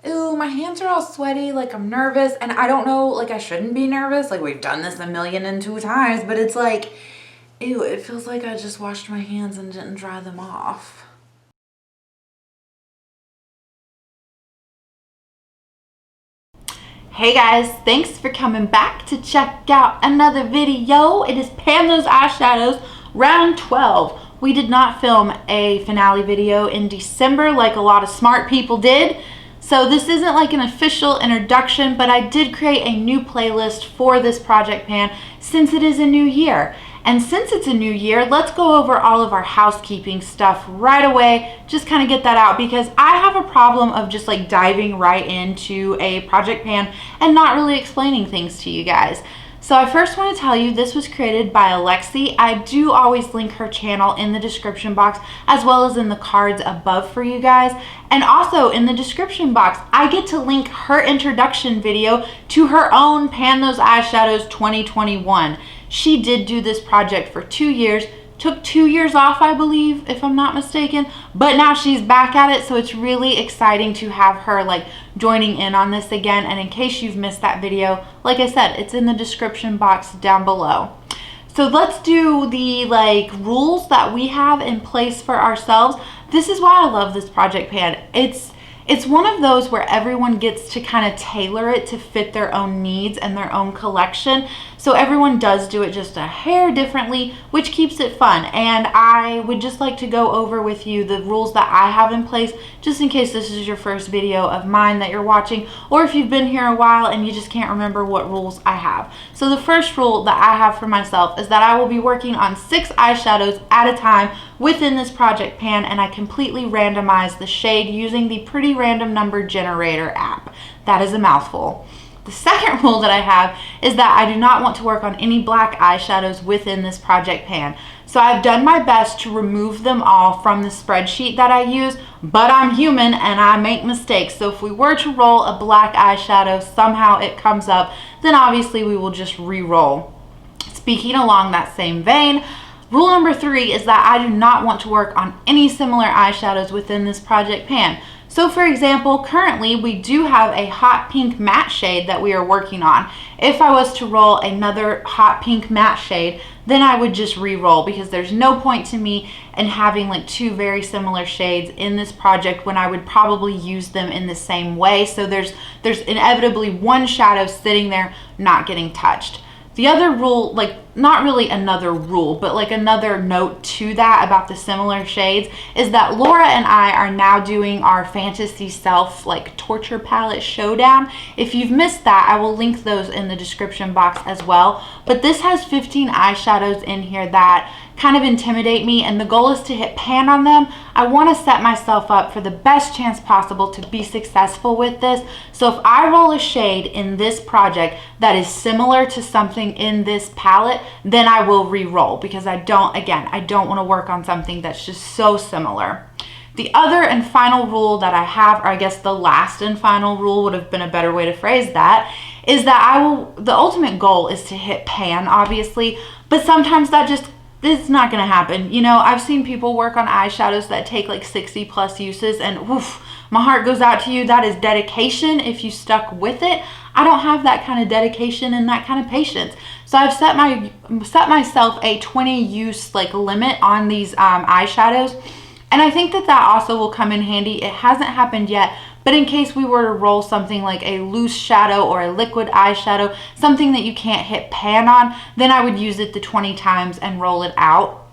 ooh, my hands are all sweaty, like I'm nervous, and I don't know, like I shouldn't be nervous, like we've done this 1,000,002 times, but it's like, ew, it feels like I just washed my hands and didn't dry them off. Hey guys, thanks for coming back to check out another video. It is Pans of Eyeshadows round 12. We did not film a finale video in December like a lot of smart people did. So this isn't like an official introduction, but I did create a new playlist for this project pan since it is a new year. And since it's a new year, let's go over all of our housekeeping stuff right away. Just kind of get that out because I have a problem of just like diving right into a project pan and not really explaining things to you guys. So I first want to tell you this was created by Alexy. I do always link her channel in the description box as well as in the cards above for you guys. And also in the description box, I get to link her introduction video to her own Pan Those Eyeshadows 2021. She did do this project for 2 years, took 2 years off, I believe, if I'm not mistaken, but now she's back at it, so it's really exciting to have her like joining in on this again. And in case you've missed that video, like I said, it's in the description box down below. So let's do the like rules that we have in place for ourselves. This is why I love this project pan. It's one of those where everyone gets to kind of tailor it to fit their own needs and their own collection. So everyone does do it just a hair differently, which keeps it fun. And I would just like to go over with you the rules that I have in place, just in case this is your first video of mine that you're watching, or if you've been here a while and you just can't remember what rules I have. So the first rule that I have for myself is that I will be working on 6 eyeshadows at a time within this project pan, and I completely randomize the shade using the Pretty Random Number Generator app. That is a mouthful. The second rule that I have is that I do not want to work on any black eyeshadows within this project pan. So I've done my best to remove them all from the spreadsheet that I use, but I'm human and I make mistakes. So if we were to roll a black eyeshadow, somehow it comes up, then obviously we will just re-roll. Speaking along that same vein, rule number 3 is that I do not want to work on any similar eyeshadows within this project pan. So for example, currently we do have a hot pink matte shade that we are working on. If I was to roll another hot pink matte shade, then I would just re-roll because there's no point to me in having like 2 very similar shades in this project when I would probably use them in the same way. So there's inevitably one shadow sitting there not getting touched. The other rule, like not really another rule, but like another note to that about the similar shades is that Laura and I are now doing our Fantasy Self like torture palette showdown. If you've missed that, I will link those in the description box as well. But this has 15 eyeshadows in here that kind of intimidate me, and the goal is to hit pan on them. I want to set myself up for the best chance possible to be successful with this. So if I roll a shade in this project that is similar to something in this palette, then I will re-roll because I don't want to work on something that's just so similar. The other and final rule that I have, or I guess the last and final rule would have been a better way to phrase that, is that the ultimate goal is to hit pan, obviously, but sometimes that just it's not going to happen. You know, I've seen people work on eyeshadows that take like 60 plus uses, and woof, my heart goes out to you. That is dedication if you stuck with it. I don't have that kind of dedication and that kind of patience. So I've set myself a 20 use like limit on these eyeshadows. And I think that also will come in handy. It hasn't happened yet, but in case we were to roll something like a loose shadow or a liquid eyeshadow, something that you can't hit pan on, then I would use it the 20 times and roll it out.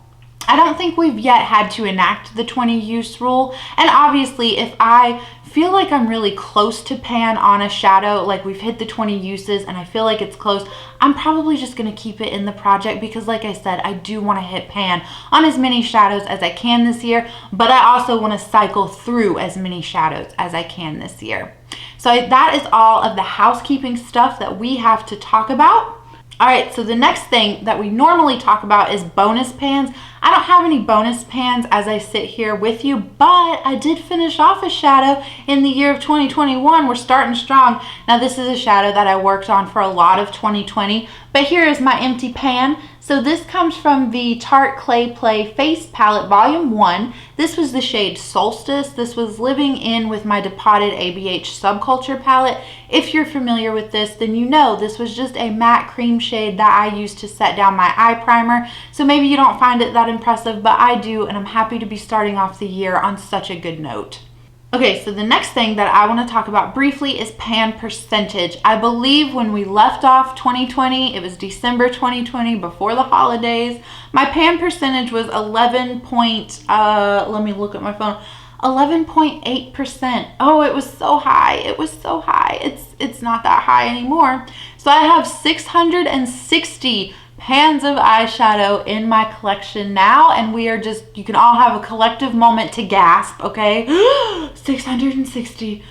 I don't think we've yet had to enact the 20 use rule. And obviously if I feel like I'm really close to pan on a shadow, like we've hit the 20 uses and I feel like it's close, I'm probably just going to keep it in the project because like I said, I do want to hit pan on as many shadows as I can this year, but I also want to cycle through as many shadows as I can this year. So that is all of the housekeeping stuff that we have to talk about. All right, so the next thing that we normally talk about is bonus pans. I don't have any bonus pans as I sit here with you, but I did finish off a shadow in the year of 2021. We're starting strong. Now this is a shadow that I worked on for a lot of 2020, but here is my empty pan. So this comes from the Tarte Clay Play Face Palette Volume 1. This was the shade Solstice. This was living in with my Depotted ABH Subculture palette. If you're familiar with this, then you know this was just a matte cream shade that I used to set down my eye primer. So maybe you don't find it that impressive, but I do, and I'm happy to be starting off the year on such a good note. Okay, so the next thing that I want to talk about briefly is pan percentage. I believe when we left off 2020, it was December 2020, before the holidays, my pan percentage was 11.8%. Oh, it was so high. It was so high. It's not that high anymore. So I have 660 pans of eyeshadow in my collection now, and we are just, you can all have a collective moment to gasp, okay? 660.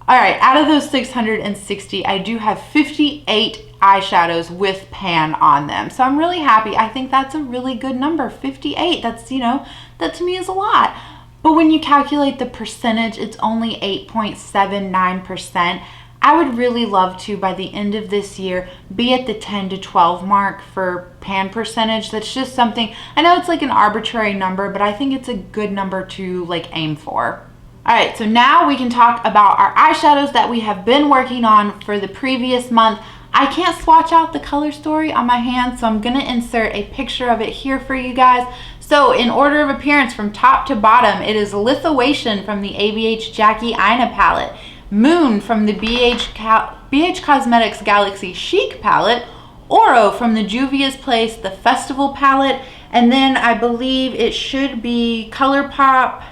All right, out of those 660, I do have 58 eyeshadows with pan on them. So I'm really happy. I think that's a really good number, 58. That's, you know, that to me is a lot. But when you calculate the percentage, it's only 8.79%. I would really love to, by the end of this year, be at the 10 to 12 mark for pan percentage. That's just something, I know it's like an arbitrary number, but I think it's a good number to like aim for. All right, so now we can talk about our eyeshadows that we have been working on for the previous month. I can't swatch out the color story on my hand, so I'm gonna insert a picture of it here for you guys. So in order of appearance from top to bottom, it is Lithuation from the ABH Jackie Aina palette, Moon from the BH Cosmetics Galaxy Chic palette, Oro from the Juvia's Place The Festival palette, and then I believe it should be ColourPop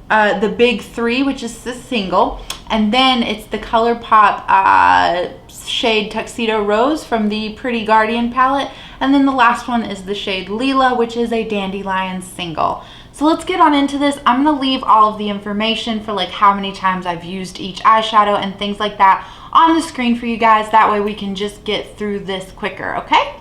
the Big 3, which is the single, and then it's the ColourPop shade Tuxedo Rose from the Pretty Guardian palette, and then the last one is the shade Lila, which is a Dandelion single. So let's get on into this. I'm going to leave all of the information for like how many times I've used each eyeshadow and things like that on the screen for you guys. That way we can just get through this quicker, okay?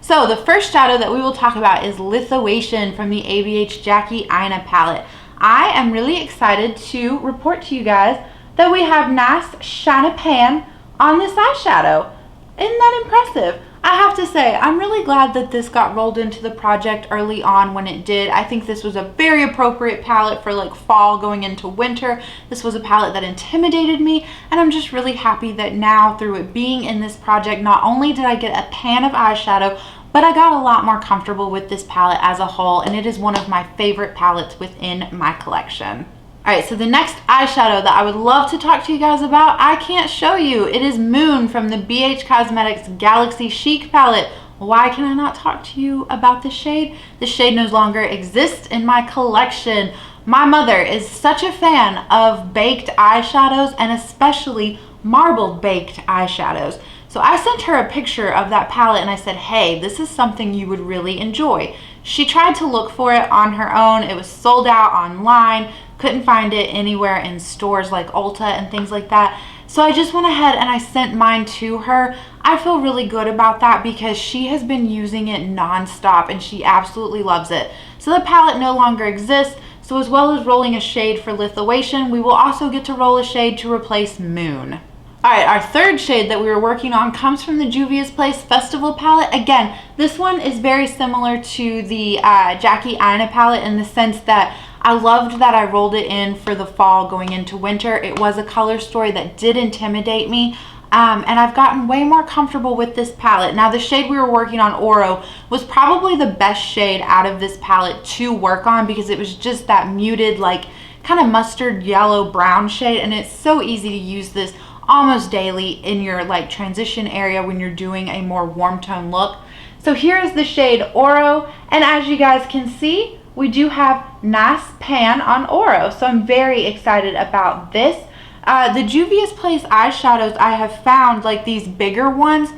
So the first shadow that we will talk about is Lithuation from the ABH Jackie Aina palette. I am really excited to report to you guys that we have nice shiny pan on this eyeshadow. Isn't that impressive? I have to say, I'm really glad that this got rolled into the project early on when it did. I think this was a very appropriate palette for like fall going into winter. This was a palette that intimidated me, and I'm just really happy that now through it being in this project, not only did I get a pan of eyeshadow, but I got a lot more comfortable with this palette as a whole, and it is one of my favorite palettes within my collection. All right, so the next eyeshadow that I would love to talk to you guys about, I can't show you. It is Moon from the BH Cosmetics Galaxy Chic palette. Why can I not talk to you about this shade? This shade no longer exists in my collection. My mother is such a fan of baked eyeshadows, and especially marbled baked eyeshadows. So I sent her a picture of that palette and I said, hey, this is something you would really enjoy. She tried to look for it on her own. It was sold out online. Couldn't find it anywhere in stores like Ulta and things like that. So I just went ahead and I sent mine to her. I feel really good about that because she has been using it nonstop and she absolutely loves it. So the palette no longer exists. So as well as rolling a shade for Lithuation, we will also get to roll a shade to replace Moon. All right, our third shade that we were working on comes from the Juvia's Place Festival palette. Again, this one is very similar to the Jackie Aina palette in the sense that I loved that I rolled it in for the fall going into winter. It was a color story that did intimidate me, and I've gotten way more comfortable with this palette. Now, the shade we were working on, Oro, was probably the best shade out of this palette to work on because it was just that muted, like, kind of mustard yellow brown shade, and it's so easy to use this almost daily in your like transition area when you're doing a more warm tone look. So here is the shade Oro, and as you guys can see, we do have nice pan on Oro, so I'm very excited about this. The Juvia's Place eyeshadows I have found, like these bigger ones,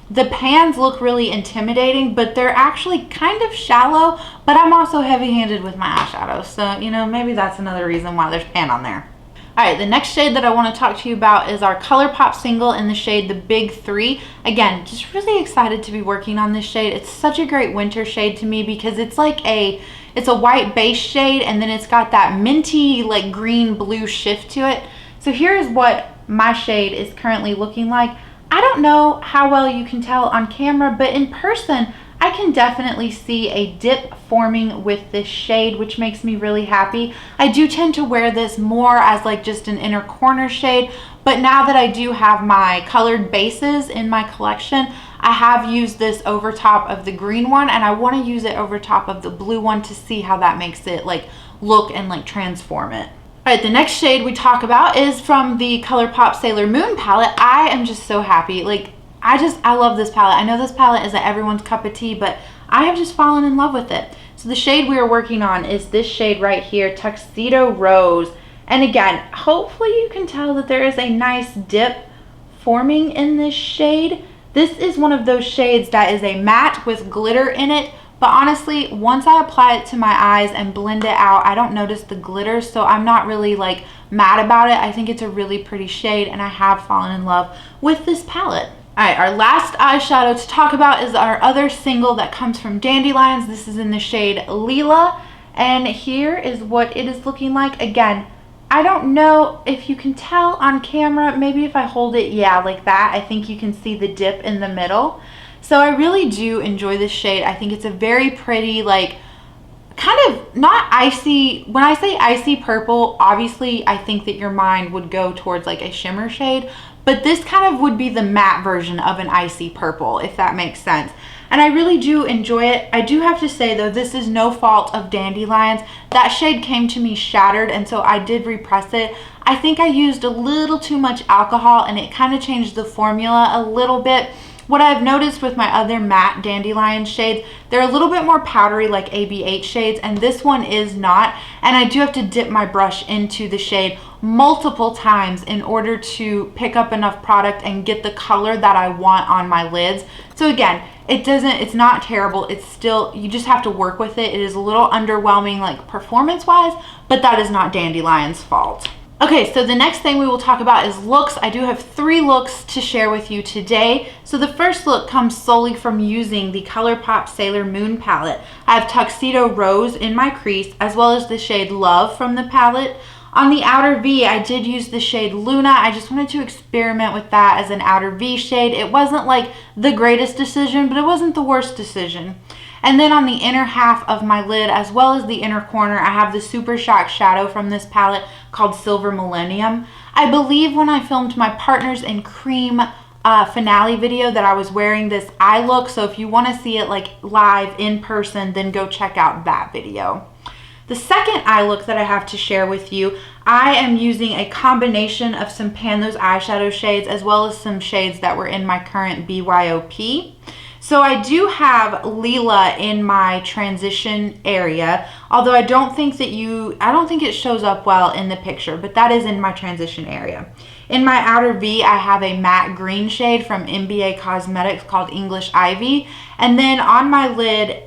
the pans look really intimidating, but they're actually kind of shallow, but I'm also heavy-handed with my eyeshadows, so you know, maybe that's another reason why there's pan on there. All right, the next shade that I want to talk to you about is our ColourPop single in the shade The Big 3. Again, just really excited to be working on this shade. It's such a great winter shade to me because it's like it's a white base shade and then it's got that minty like green blue shift to it. So here's what my shade is currently looking like. I don't know how well you can tell on camera, but in person, I can definitely see a dip forming with this shade, which makes me really happy. I do tend to wear this more as like just an inner corner shade, but now that I do have my colored bases in my collection, I have used this over top of the green one, and I want to use it over top of the blue one to see how that makes it like look and like transform it. All right, the next shade we talk about is from the ColourPop Sailor Moon palette. I am just so happy. Like, I love this palette. I know this palette isn't everyone's cup of tea, but I have just fallen in love with it. So the shade we are working on is this shade right here, Tuxedo Rose. And again, hopefully you can tell that there is a nice dip forming in this shade. This is one of those shades that is a matte with glitter in it, but honestly, once I apply it to my eyes and blend it out, I don't notice the glitter, so I'm not really like mad about it. I think it's a really pretty shade, and I have fallen in love with this palette. All right, our last eyeshadow to talk about is our other single that comes from Dandelions. This is in the shade Lila, and here is what it is looking like. Again, I don't know if you can tell on camera. Maybe if I hold it, yeah, like that, I think you can see the dip in the middle. So I really do enjoy this shade. I think it's a very pretty, like, kind of not icy. When I say icy purple, obviously I think that your mind would go towards like a shimmer shade, but this kind of would be the matte version of an icy purple, if that makes sense. And I really do enjoy it. I do have to say though, this is no fault of Dandelions. That shade came to me shattered, and so I did repress it. I think I used a little too much alcohol, and it kind of changed the formula a little bit. What I've noticed with my other matte Dandelion shades, they're a little bit more powdery like ABH shades, and this one is not. And I do have to dip my brush into the shade multiple times in order to pick up enough product and get the color that I want on my lids. So again, it's not terrible. It's still, you just have to work with it. It is a little underwhelming like performance wise, but that is not Dandelion's fault. Okay, so the next thing we will talk about is looks. I do have 3 looks to share with you today. So the first look comes solely from using the ColourPop Sailor Moon palette. I have Tuxedo Rose in my crease, as well as the shade Love from the palette. On the outer V, I did use the shade Luna. I just wanted to experiment with that as an outer V shade. It wasn't like the greatest decision, but it wasn't the worst decision. And then on the inner half of my lid, as well as the inner corner, I have the Super Shock shadow from this palette called Silver Millennium. I believe when I filmed my Partners in Cream finale video that I was wearing this eye look. So if you want to see it like live in person, then go check out that video. The second eye look that I have to share with you, I am using a combination of some Pans of Eyeshadows shades as well as some shades that were in my current BYOP. So I do have Lila in my transition area, although I don't think it shows up well in the picture, but that is in my transition area. In my outer V, I have a matte green shade from NBA Cosmetics called English Ivy. And then on my lid,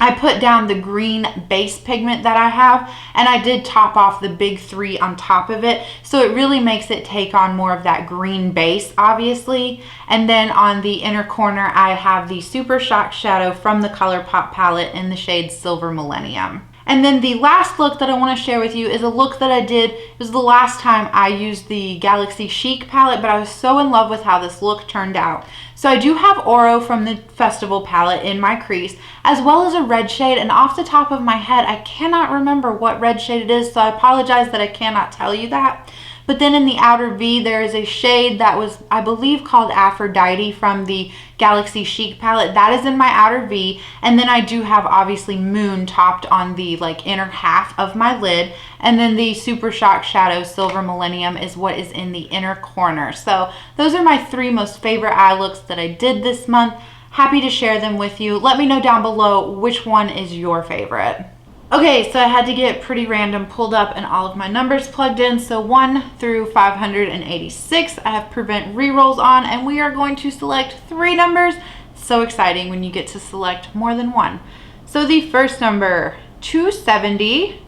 I put down the green base pigment that I have, and I did top off the big 3 on top of it, so it really makes it take on more of that green base, obviously. And then on the inner corner, I have the Super Shock shadow from the ColourPop palette in the shade Silver Millennium. And then the last look that I want to share with you is a look that I did. It was the last time I used the Galaxy Chic palette, but I was so in love with how this look turned out. So I do have Oro from the Festival palette in my crease, as well as a red shade, and off the top of my head, I cannot remember what red shade it is, so I apologize that I cannot tell you that. But then in the outer V, there is a shade that was, I believe, called Aphrodite from the Galaxy Chic palette. That is in my outer V. And then I do have, obviously, Moon topped on the like inner half of my lid. And then the Super Shock shadow Silver Millennium is what is in the inner corner. So those are my 3 most favorite eye looks that I did this month. Happy to share them with you. Let me know down below which one is your favorite. Okay, so I had to get pretty random pulled up and all of my numbers plugged in. So 1 through 586, I have prevent rerolls on, and we are going to select 3 numbers. So exciting when you get to select more than 1. So the first number, 270.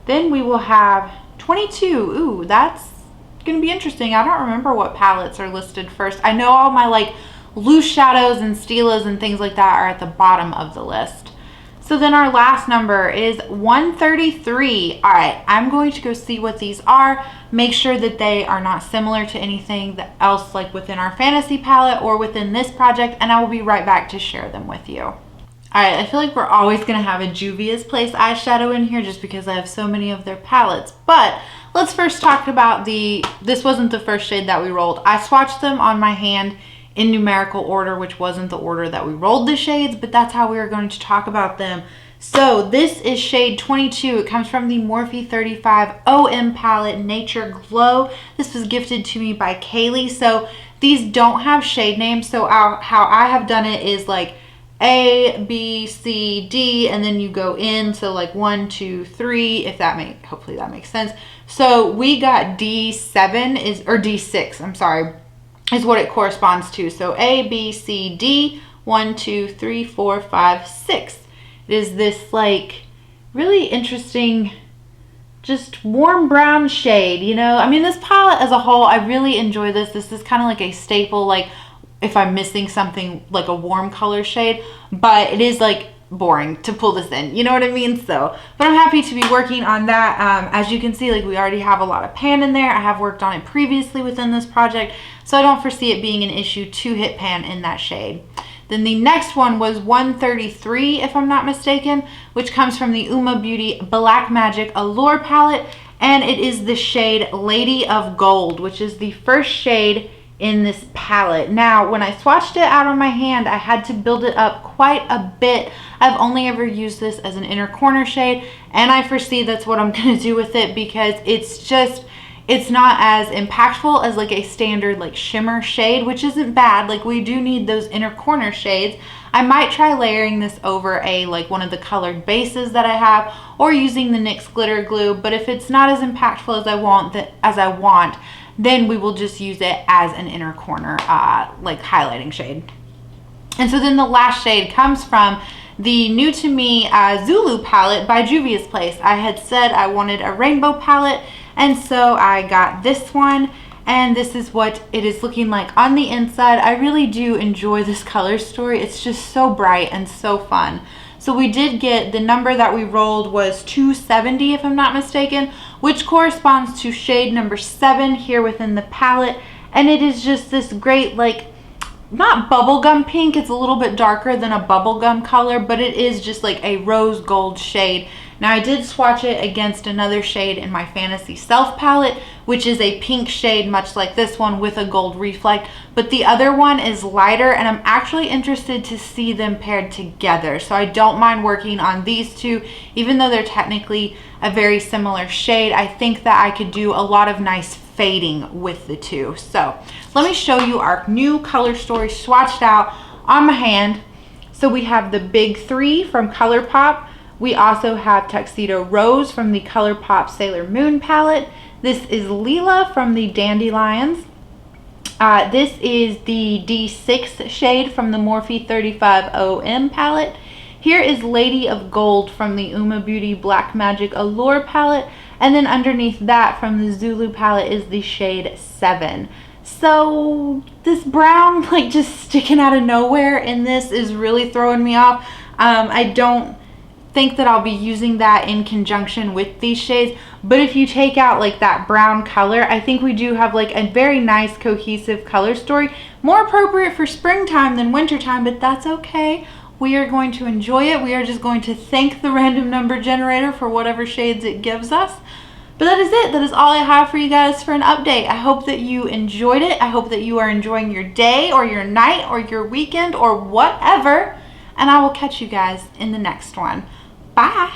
Then we will have 22. Ooh, that's gonna be interesting. I don't remember what palettes are listed first. I know all my like loose shadows and Stilas and things like that are at the bottom of the list. So then our last number is 133. All right, I'm going to go see what these are, make sure that they are not similar to anything else like within our fantasy palette or within this project, and I will be right back to share them with you. All right, I feel like we're always gonna have a Juvia's Place eyeshadow in here just because I have so many of their palettes, but let's first talk about this wasn't the first shade that we rolled. I swatched them on my hand in numerical order, which wasn't the order that we rolled the shades, but that's how we are going to talk about them. So this is shade 22. It comes from the Morphe 35 OM palette, Nature Glow. This was gifted to me by Kaylee. So these don't have shade names. So how I have done it is like A, B, C, D, and then you go in. So like 1, 2, 3, hopefully that makes sense. So we got D7 or D6, I'm sorry, is what it corresponds to. So A, B, C, D, 1, 2, 3, 4, 5, 6. It is this like really interesting, just warm brown shade, you know? I mean, this palette as a whole, I really enjoy this. This is kind of like a staple, like if I'm missing something like a warm color shade, but it is like boring to pull this in, you know what I mean? So, but I'm happy to be working on that. As you can see, like we already have a lot of pan in there. I have worked on it previously within this project, so I don't foresee it being an issue to hit pan in that shade. Then the next one was 133, if I'm not mistaken, which comes from the UOMA Beauty Black Magic Allure palette, and it is the shade Lady of Gold, which is the first shade in this palette. Now, when I swatched it out on my hand, I had to build it up quite a bit. I've only ever used this as an inner corner shade, and I foresee that's what I'm gonna do with it because it's not as impactful as like a standard like shimmer shade, which isn't bad. Like we do need those inner corner shades. I might try layering this over like one of the colored bases that I have, or using the NYX glitter glue, but if it's not as impactful as I want, then we will just use it as an inner corner like highlighting shade. And so then the last shade comes from the new to me Zulu palette by Juvia's Place. I had said I wanted a rainbow palette, and so I got this one, and this is what it is looking like on the inside. I really do enjoy this color story. It's just so bright and so fun. So we did get, the number that we rolled was 270 if I'm not mistaken, which corresponds to shade number 7 here within the palette. And it is just this great, like, not bubblegum pink, it's a little bit darker than a bubblegum color, but it is just like a rose gold shade. Now I did swatch it against another shade in my Fantasy Self palette, which is a pink shade much like this one with a gold reflect, but the other one is lighter, and I'm actually interested to see them paired together. So I don't mind working on these two, even though they're technically a very similar shade. I think that I could do a lot of nice fading with the two. So let me show you our new color story swatched out on my hand. So we have the big 3 from ColourPop. We also have Tuxedo Rose from the ColourPop Sailor Moon palette. This is Lila from the Dandelions. This is the D6 shade from the Morphe 35 OM palette. Here is Lady of Gold from the UOMA Beauty Black Magic Allure palette. And then underneath that from the Zulu palette is the shade 7. So this brown, like just sticking out of nowhere in this, is really throwing me off. I don't think that I'll be using that in conjunction with these shades, but if you take out like that brown color, I think we do have like a very nice cohesive color story, more appropriate for springtime than wintertime, but that's okay. We are going to enjoy it. We are just going to thank the random number generator for whatever shades it gives us. But that is it. That is all I have for you guys for an update. I hope that you enjoyed it. I hope that you are enjoying your day or your night or your weekend or whatever, and I will catch you guys in the next one. Bye.